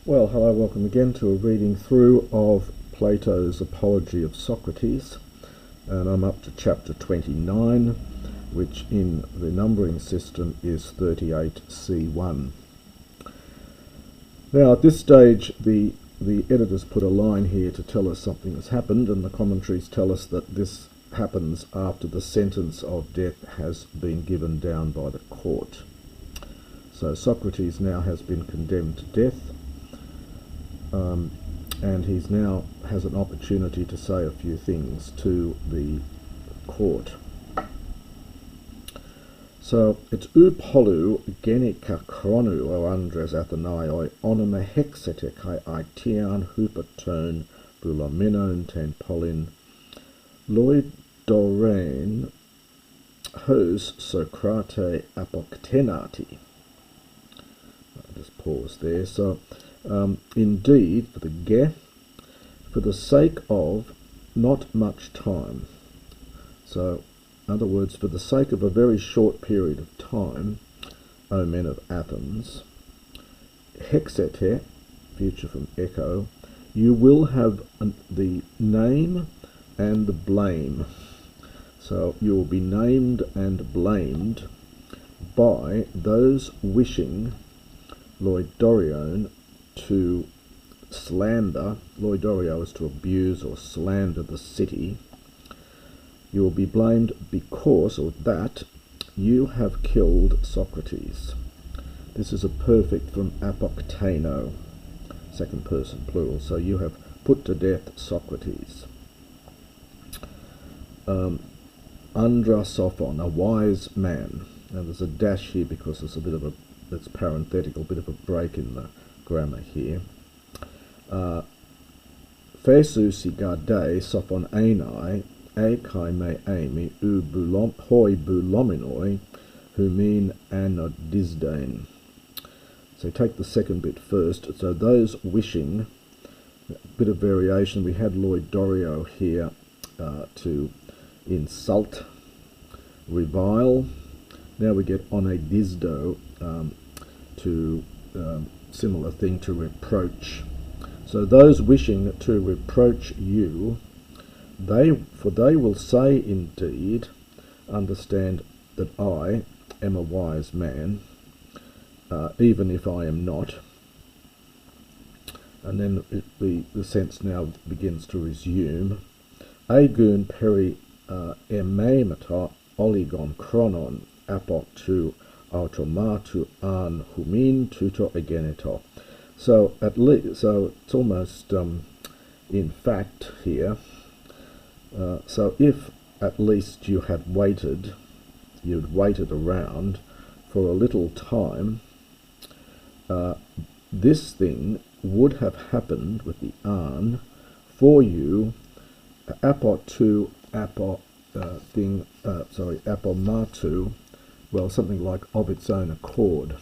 Well, hello, welcome again to a reading through of Plato's Apology of Socrates, and I'm up to chapter 29, which in the numbering system is 38c1. Now, at this stage, the editors put a line here to tell us something has happened, and the commentaries tell us that this happens after the sentence of death has been given down by the court. So Socrates now has been condemned to death, and he's now has an opportunity to say a few things to the court. So it's upolu genika chronu o andres athenaioi onome hexete kai aitian hupaton bulaminon ten polin loidorein hos Sokrates apoktenati. I'll just pause there. So indeed, for the ge, for the sake of not much time. So, in other words, for the sake of a very short period of time, O men of Athens, hexete, future from echo, you will have the name and the blame. So you will be named and blamed by those wishing loidorion to slander. Loidorio is to abuse or slander the city. You will be blamed because, or that, you have killed Socrates. This is a perfect from apokteno, second person plural, so you have put to death Socrates. Andrasophon, a wise man. Now there's a dash here because there's a bit of it's parenthetical, bit of a break in the grammar here. Thesusi gade sophon enai e kai me amy u hoi bulominoi who mean anodisdain. So take the second bit first. So those wishing, a bit of variation. We had loidorio here to insult, revile. Now we get onadisdo to similar thing, to reproach. So those wishing to reproach you, they will say indeed, understand that I am a wise man, even if I am not. And then the sense now begins to resume. Agun peri ememata oligon chronon apok tu automatu an humin tuto egeneto. So at least, so it's almost in fact here. So if at least you had waited, you'd waited around for a little time, this thing would have happened with the an for you. Apotu apomatu, well, something like of its own accord.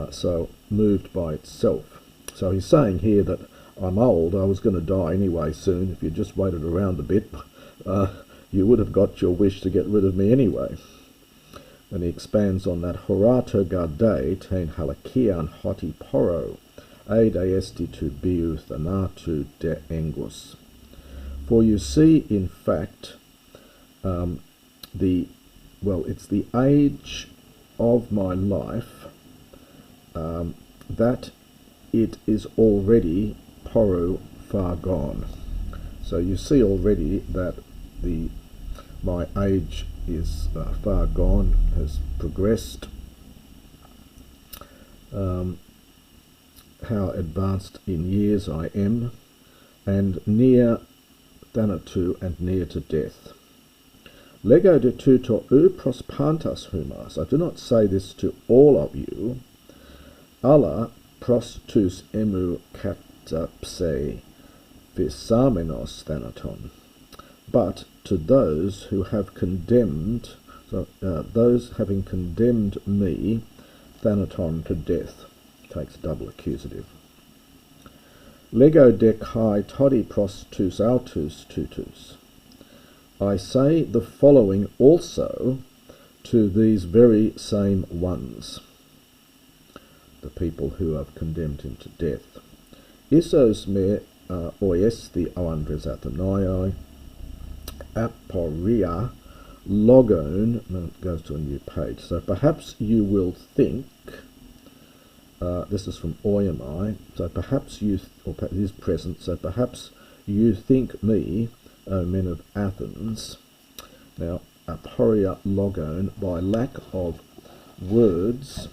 So moved by itself. So he's saying here that I'm old, I was going to die anyway soon. If you just waited around a bit, you would have got your wish to get rid of me anyway. And he expands on that. Horato gade ten halakian hoti poro, ade esti tu biu thanatu de engus. For you see, in fact, it's the age of my life that it is already poru, far gone. So you see already that my age is far gone, has progressed. How advanced in years I am, and near thanatu, and near to death. Lego de tuto u prospantas humas. I do not say this to all of you. Alla prostus emu katapse visamenos thanaton. But to those who have condemned, those having condemned me, thanaton, to death. Takes double accusative. Lego de kai todi prostus autus tutus. I say the following also to these very same ones. the people who have condemned him to death. Isos me oesti oandres athenaioi, aporia logon, and it goes to a new page. So perhaps you will think, this is from oiamai, so perhaps you, or it is present, so perhaps you think me, O men of Athens. Now, aporia logon, by lack of words,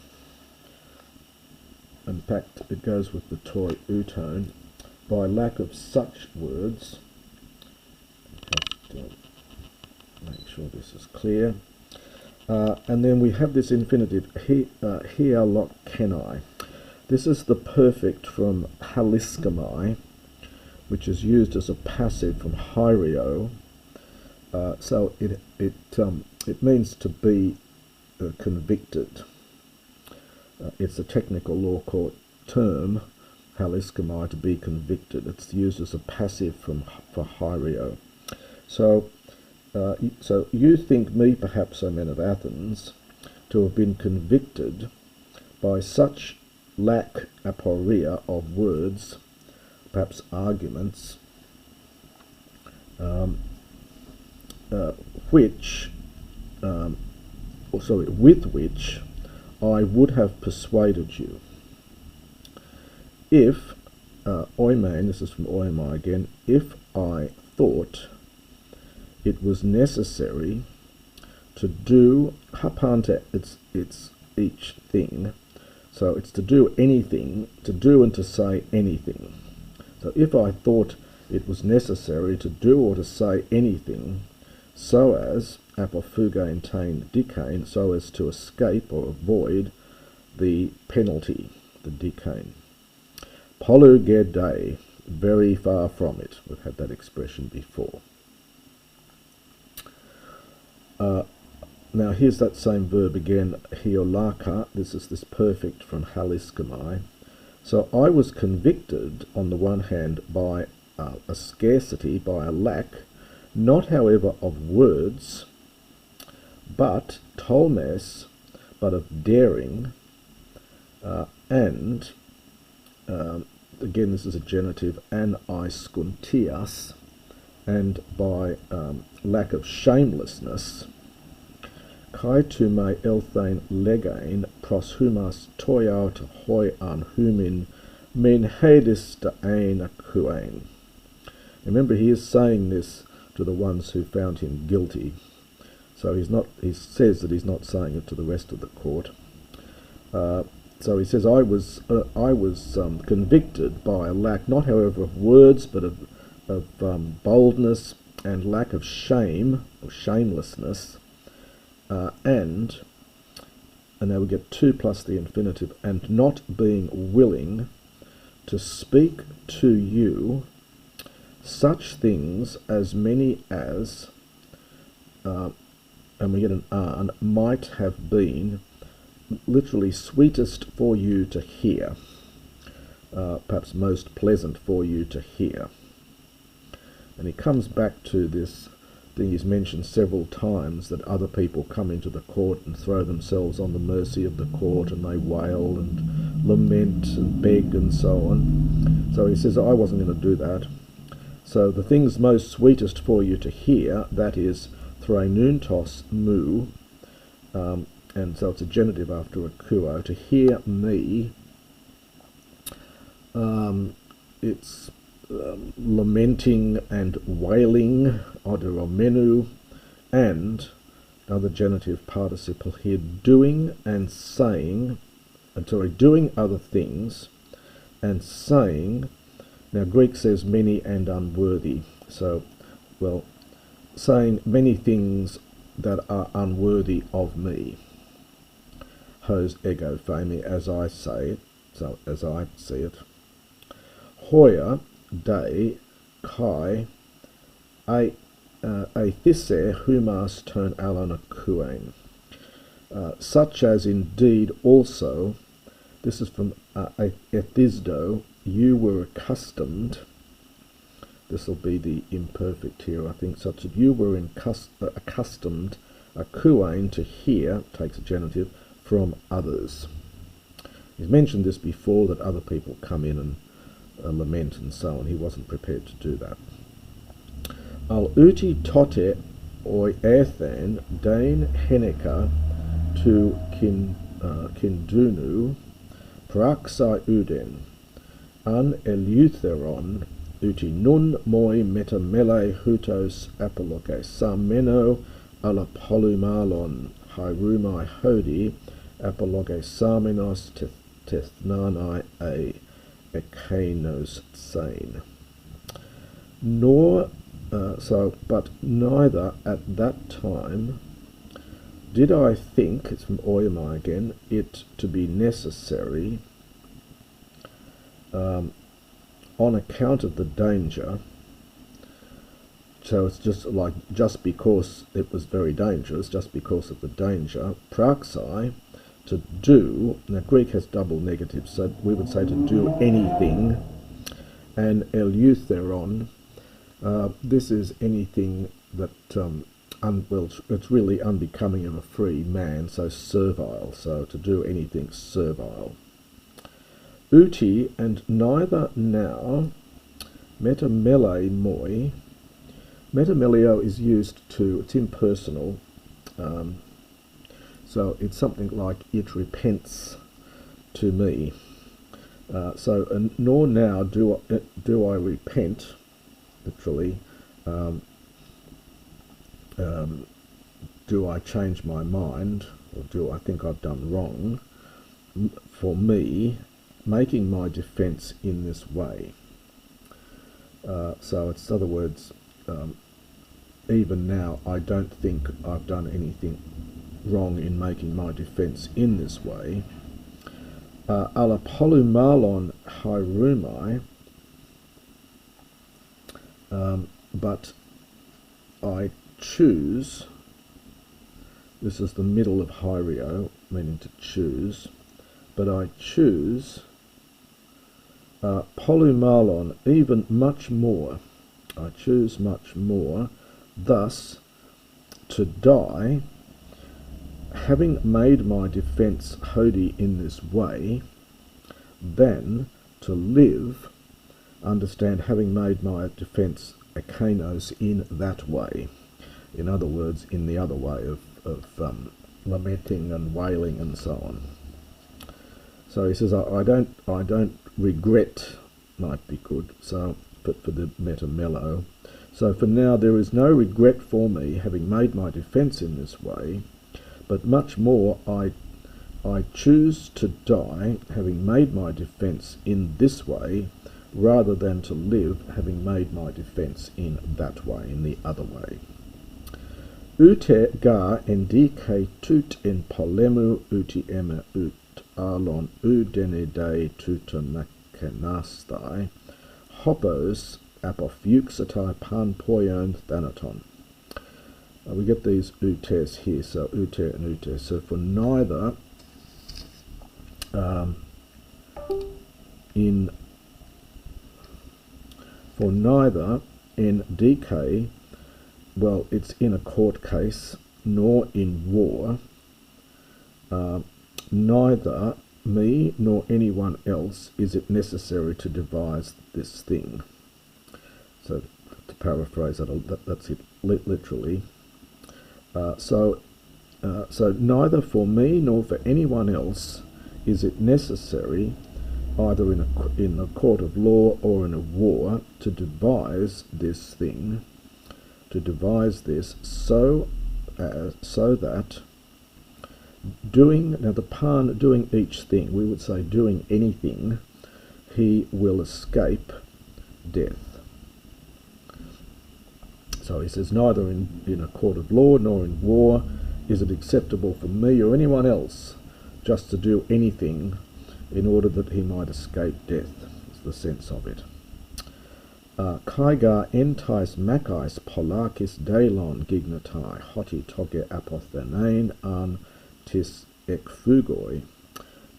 in fact it goes with the toi utone, by lack of such words, just make sure this is clear, and then we have this infinitive, hialokenai. This is the perfect from haliskamai, which is used as a passive from hierio, so it means to be convicted. It's a technical law court term, haliskamai, to be convicted. It's used as a passive for hierio. So you think me, perhaps, O men of Athens, to have been convicted by such lack, aporia, of words, perhaps arguments, with which I would have persuaded you, if, oimein, this is from oimai again, if I thought it was necessary to do, hapante, it's each thing, so it's to do anything, to do and to say anything. So if I thought it was necessary to do or to say anything, so as, apophugain tain dikain, so as to escape or avoid the penalty, the dikain. Polugedei, very far from it. We've had that expression before. Now here's that same verb again, hiolaka. This is this perfect from haliskamai. So I was convicted, on the one hand, by a scarcity, by a lack, not however of words, but tolmes, but of daring, and again this is a genitive, an aiskuntias, and by lack of shamelessness, kai tu me elthain legain pros humas toiaut hoi an humin men hedis de ain akuain. Remember, he is saying this to the ones who found him guilty. So he says that he's not saying it to the rest of the court. So he says, I was convicted by a lack, not however of words, but of boldness and lack of shame, or shamelessness, and now we get 2 plus the infinitive, and not being willing to speak to you such things as many as, and we get an might have been literally sweetest for you to hear, perhaps most pleasant for you to hear. And he comes back to this thing he's mentioned several times, that other people come into the court and throw themselves on the mercy of the court, and they wail and lament and beg and so on. So he says, I wasn't going to do that. So the things most sweetest for you to hear, that is thrainuntos mu, and so it's a genitive after a kuo, to hear me, it's lamenting and wailing, oderomenu, and another genitive participle here, doing and saying, doing other things and saying. Now Greek says many and unworthy, so, well, saying many things that are unworthy of me. Hos ego fami, as I say it, so as I see it. Hoya de kai athise humas ton alana kuain. Such as indeed also, this is from ethisdo, you were accustomed, this will be the imperfect here, I think, such that you were accustomed, akuain, to hear, takes a genitive, from others. He's mentioned this before, that other people come in and lament and so on. He wasn't prepared to do that. Al uti tote oi ethan dain heneka to kindunu praxai uden an eleutheron uti nun moi metamele hutos apologe sameno ala polymalon hyrumai hodi apologe samenos tethnanai a ekanos sane. Nor but neither at that time did I think, it's from oiamai again, it to be necessary, on account of the danger. So it's just because it was very dangerous, just because of the danger, praxai, to do. Now Greek has double negatives, so we would say to do anything, and eleutheron, this is anything that, well, it's really unbecoming of a free man, so servile, so to do anything servile. Uti, and neither now, metamele moi, metameleo is used to, it's impersonal, so it's something like it repents to me. Nor now do I repent, literally, do I change my mind, or do I think I've done wrong, for me, making my defence in this way. So it's, in other words, even now I don't think I've done anything wrong in making my defence in this way. Ala polymalon hyrumai, but I choose, this is the middle of hyrio, meaning to choose, but I choose polymalon, even much more. I choose much more, thus to die, having made my defence hodi in this way, than to live, understand, having made my defence ekanos in that way. In other words, in the other way of lamenting and wailing and so on. So he says, I don't regret, might be good, so, but for the metamelo. So for now there is no regret for me, having made my defence in this way, but much more I choose to die, having made my defence in this way, rather than to live, having made my defence in that way, in the other way. Ute ga endike tut in polemu uti ema ut alon udenide tutanakenastai hopos apophuxatai pan poion thanaton. We get these utes here, so ute and ute. So for neither in DK, well, it's in a court case, nor in war, neither me nor anyone else is it necessary to devise this thing. So to paraphrase that's it literally. So neither for me nor for anyone else is it necessary, either in a court of law or in a war, to devise this thing, to devise this so that doing, now the pan, doing each thing, we would say doing anything, he will escape death. So he says, neither in a court of law nor in war is it acceptable for me or anyone else just to do anything in order that he might escape death, is the sense of it. Kaiga entais makais polakis dailon gignatai hoti toge apothenain an tis ekfugoi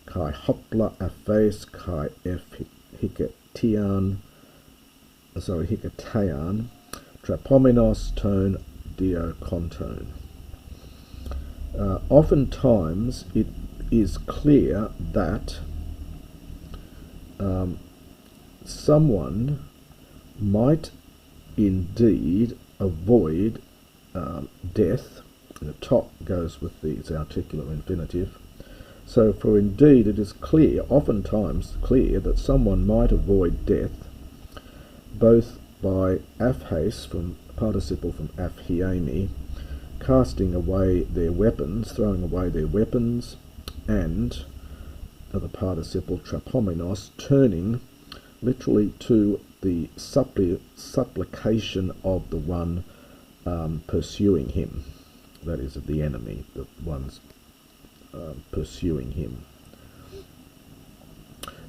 kai hopla aphes kai hiketian trapomenos tone dio contone. Oftentimes it is clear that someone might indeed avoid death. The top goes with the articular infinitive. So for indeed it is clear, oftentimes clear, that someone might avoid death, both by aphes, from participle from aphiemi, casting away their weapons, throwing away their weapons, and the participle trapomenos, turning literally to the supplication of the one pursuing him, that is, of the enemy, the one's pursuing him.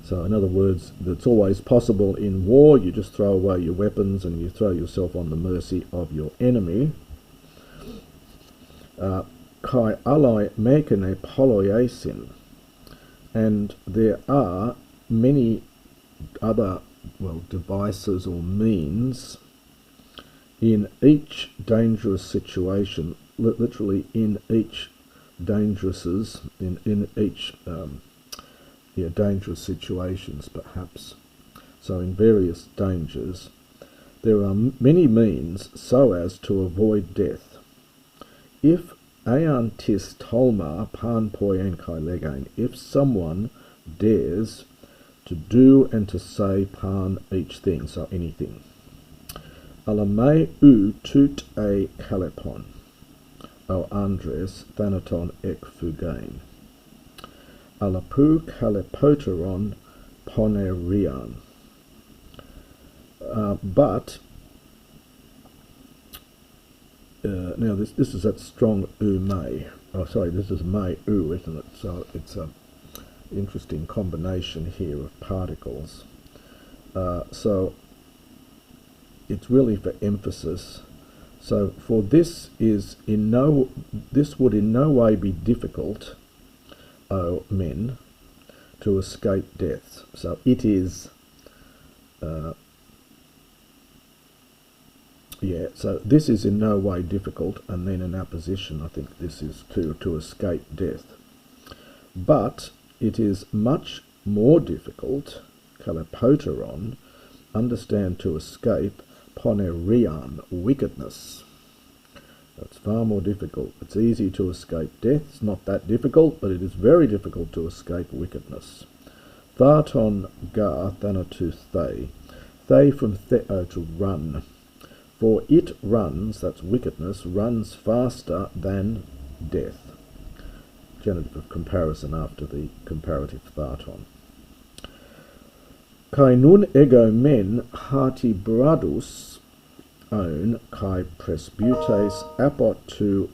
So in other words, it's always possible in war, you just throw away your weapons and you throw yourself on the mercy of your enemy. Kai alai mekene poloiesin, and there are many other, devices or means in each dangerous situation, literally in each dangerous situations, perhaps. So in various dangers, there are many means so as to avoid death. If aean tis tolma pan poien kai legain, if someone dares to do and to say pan each thing, so anything. Alamei u tut a kalepon, o Andres thanaton ek fugain. Alapu kalepoteron ponerian. But now this is that strong u may. Oh, sorry, this is may u, isn't it? So it's a interesting combination here of particles. So it's really for emphasis. So for this would in no way be difficult, O men, to escape death. So it is, so this is in no way difficult, and then in apposition I think this is to escape death. But it is much more difficult, kalepoteron, understand to escape, ponerian, wickedness. It's far more difficult. It's easy to escape death. It's not that difficult, but it is very difficult to escape wickedness. Tharton gar thanatu they from theo, to run. For it runs, that's wickedness, runs faster than death. Genitive of comparison after the comparative tharton. Kai nun ego men hati bradus own kai presbutes apot tu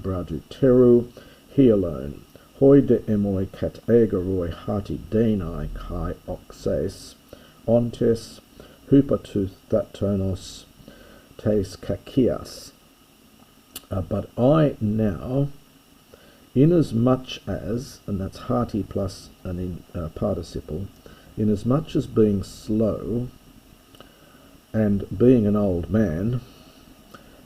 braduteru he alone hoi de emoi kat egaroi hati denai kai oxes ontes hupatus thatonos tes kakias. But I now, inasmuch as, and that's hearty plus an participle, inasmuch as being slow and being an old man,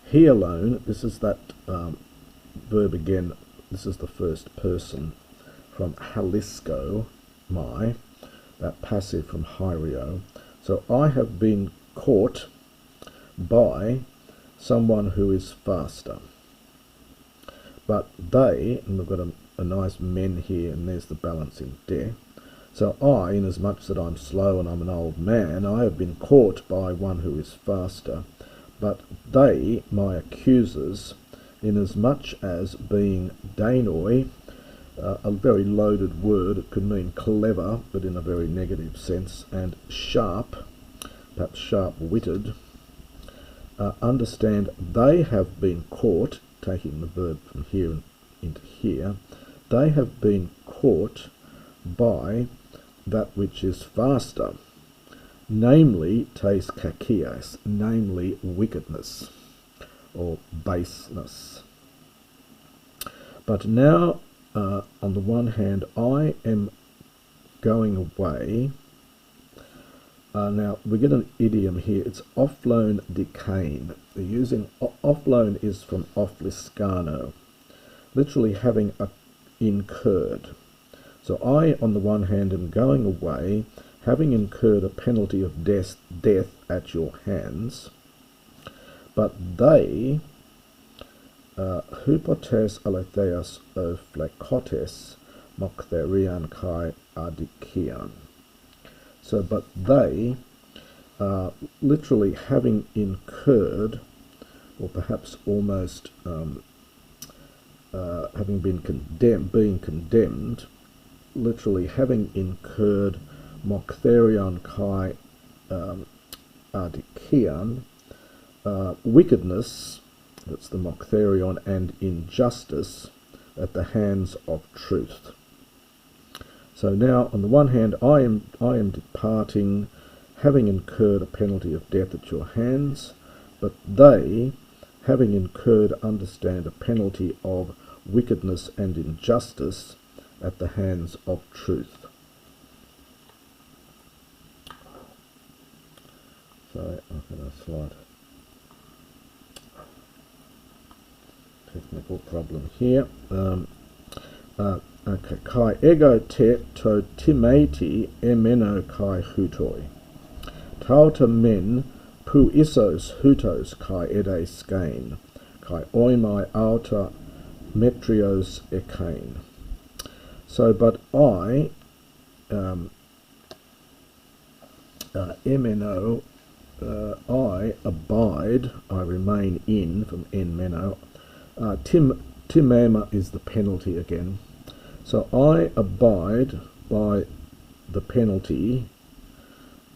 he alone, this is that verb again, this is the first person from halisco, my, that passive from hyrio. So I have been caught by someone who is faster. But they, and we've got a nice men here, and there's the balancing de. So I, inasmuch that I'm slow and I'm an old man, I have been caught by one who is faster. But they, my accusers, inasmuch as being Danoi, a very loaded word, it could mean clever, but in a very negative sense, and sharp, perhaps sharp-witted, understand they have been caught, taking the verb from here into here, they have been caught by that which is faster, namely tes kakias, namely wickedness or baseness. But now, on the one hand, I am going away. Now we get an idiom here. It's offloan decane. They're using offloan is from offliscano, literally having incurred. So I, on the one hand, am going away, having incurred a penalty of death at your hands, but they, hypotes aletheas o phlekotes moktherian kai adikian. So, but they, literally having incurred, or perhaps almost having been condemned, literally having incurred moktherian kai adikian, wickedness, that's the moktherion, and injustice at the hands of truth. So now, on the one hand, I am departing, having incurred a penalty of death at your hands, but they, having incurred, understand, a penalty of wickedness and injustice at the hands of truth. So I've got a slight technical problem here. Okay, kai ego te to timeti emeno kai hutoi. Tauta men pu isos hutos kai ede skein, kai oimai auta metrios ekain. So, but I, emeno, I abide, I remain in, from enmeno. Timema is the penalty again. So I abide by the penalty,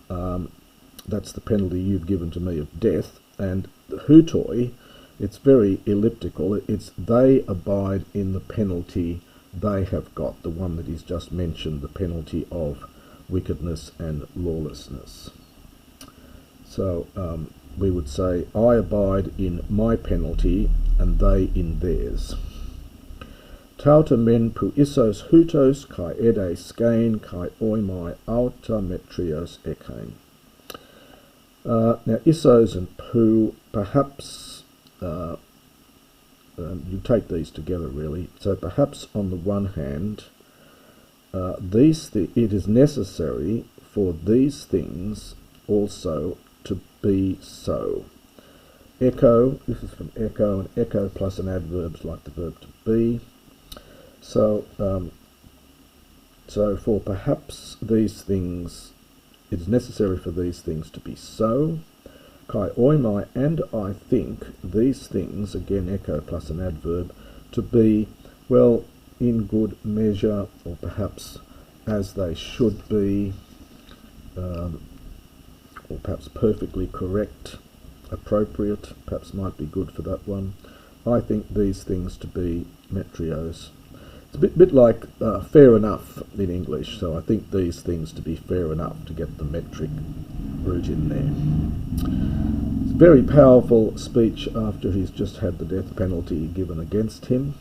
that's the penalty you've given to me of death, and the hutoi, it's very elliptical, it's they abide in the penalty they have got, the one that he's just mentioned, the penalty of wickedness and lawlessness. So we would say, I abide in my penalty and they in theirs. Tauta men pu isos hutos kai ede skein kai oimai auta metrios ekain. Now isos and pu, perhaps you take these together really. So perhaps on the one hand, it is necessary for these things also to be so. Echo, this is from echo, and echo plus an adverb is like the verb to be. So, so for perhaps these things, it is necessary for these things to be so. Kai oimai, and I think these things, again echo plus an adverb, to be, well, in good measure, or perhaps as they should be, or perhaps perfectly correct, appropriate, perhaps might be good for that one. I think these things to be metrios. It's a bit like fair enough in English, so I think these things to be fair enough, to get the metric root in there. It's a very powerful speech after he's just had the death penalty given against him,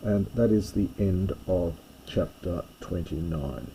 and that is the end of chapter 29.